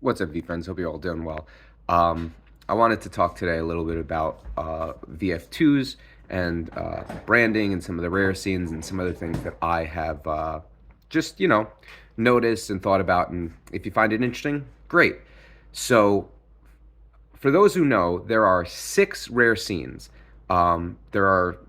What's up, VeeFriends? Hope you're all doing well. I wanted to talk today a little bit about VF2s and branding and some of the rare scenes and some other things that I have just, noticed and thought about. And if you find it interesting, great. So, for those who know, there are 6 rare scenes. There are,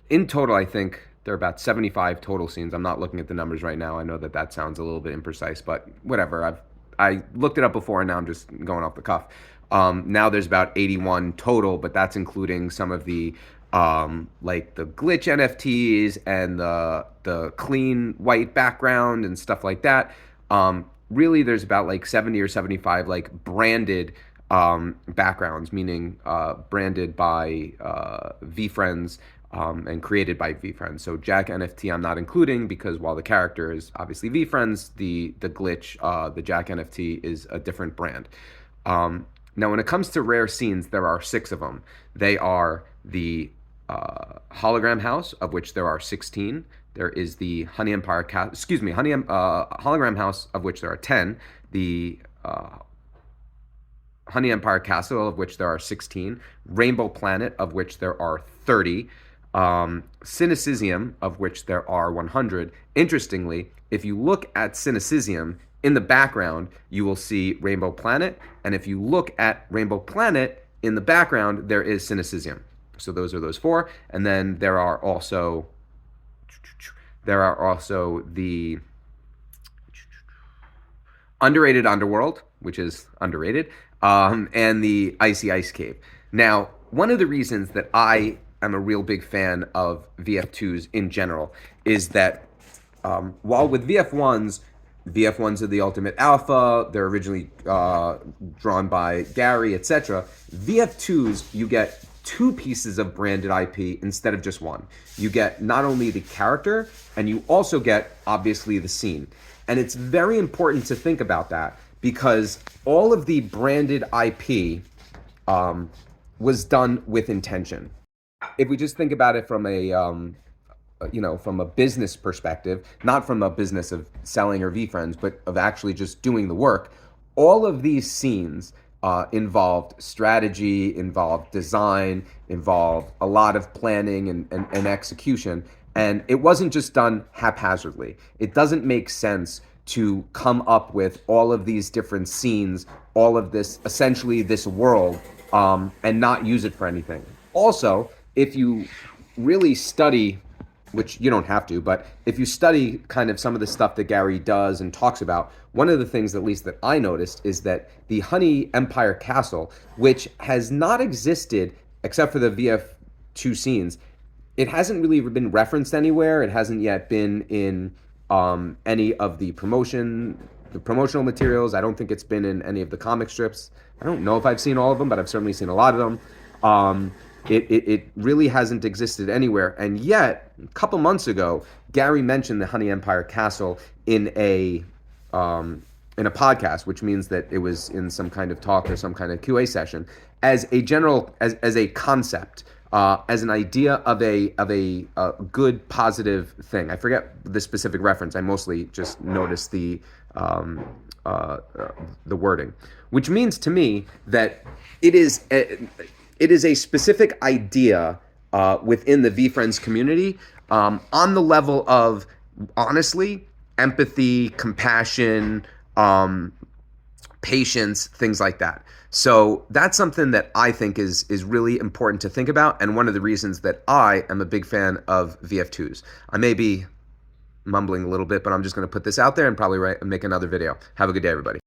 in total, I think, there are about 75 total scenes. I'm not looking at the numbers right now. I know that that sounds a little bit imprecise, but whatever. I looked it up before, and now I'm just going off the cuff. Now there's about 81 total, but that's including some of the like the glitch NFTs and the clean white background and stuff like that. Really, there's about like 70 or 75 like branded backgrounds, meaning branded by VeeFriends and created by VeeFriends. So Jack NFT I'm not including because while the character is obviously VeeFriends, the glitch, the Jack NFT is a different brand. Now, when it comes to rare scenes, there are 6 of them. They are the hologram house, of which there are 16. There is the Honey Empire, hologram house, of which there are 10. The Honey Empire Castle, of which there are 16. Rainbow Planet, of which there are 30. Cynicism, of which there are 100. Interestingly, if you look at Cynicism, in the background, you will see Rainbow Planet, and if you look at Rainbow Planet, in the background, there is Cynicism. So those are those 4, and then there are also the Underrated Underworld, which is underrated, and the Icy Ice Cave. Now, one of the reasons that I am a real big fan of VF2s in general is that while with VF1s are the ultimate alpha, they're originally drawn by Gary, etc. VF2s, you get 2 pieces of branded IP instead of just 1. You get not only the character, and you also get, obviously, the scene. And it's very important to think about that because all of the branded IP was done with intention. If we just think about it from from a business perspective, not from a business of selling or VeeFriends, but of actually just doing the work, all of these scenes involved strategy, involved design, involved a lot of planning and execution. And it wasn't just done haphazardly. It doesn't make sense to come up with all of these different scenes, all of this, essentially this world, and not use it for anything. Also, if you really study, which you don't have to, but if you study kind of some of the stuff that Gary does and talks about, one of the things, at least that I noticed, is that the Honey Empire Castle, which has not existed except for the VF2 scenes, it hasn't really been referenced anywhere. It hasn't yet been in any of the promotional materials. I don't think it's been in any of the comic strips. I don't know if I've seen all of them, but I've certainly seen a lot of them. It really hasn't existed anywhere. And yet, a couple months ago, Gary mentioned the Honey Empire Castle in a podcast, which means that it was in some kind of talk or some kind of QA session, as a general, as a concept, as an idea of a good, positive thing. I forget the specific reference. I mostly just noticed the wording, which means to me that it is a specific idea within the VeeFriends community on the level of, honestly, empathy, compassion, patience, things like that. So that's something that I think is really important to think about, and one of the reasons that I am a big fan of VF2s. I may be mumbling a little bit, but I'm just going to put this out there and probably make another video. Have a good day, everybody.